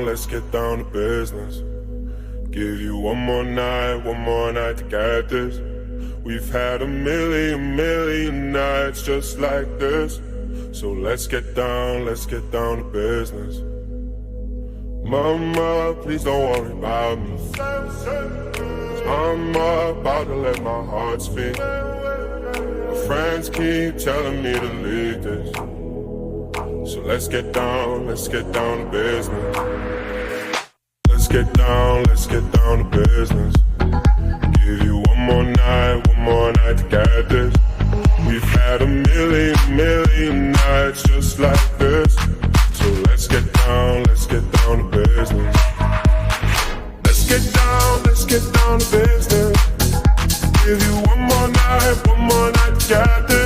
let's get down to business. Give you one more night to get this. We've had a million nights just like this. So let's get down to business. Mama, please don't worry about me, 'cause I'm about to let my heart speak. My friends keep telling me to leave this. So let's get down to business. Let's get down to business. Give you one more night to get this. We've had a million nights just like this. So let's get down to business. Let's get down to business. Give you one more night to get this.